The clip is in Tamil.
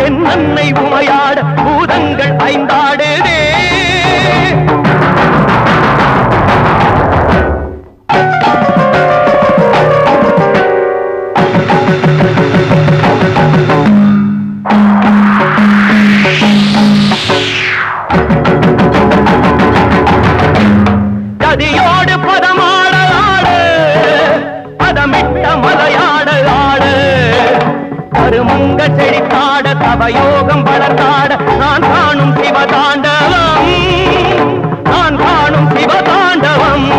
என் அன்னை உமையாட பூதங்கள் ஐந்தாடுதே. கதியோடு பதமாட ஆடு, பதமிட்ட மலையாட ஆடு, கருமங்க செழித்தாட தவயோகம் வளர்த்தாட நான் காணும் சிவதாண்டவம், நான் காணும் சிவதாண்டவம்.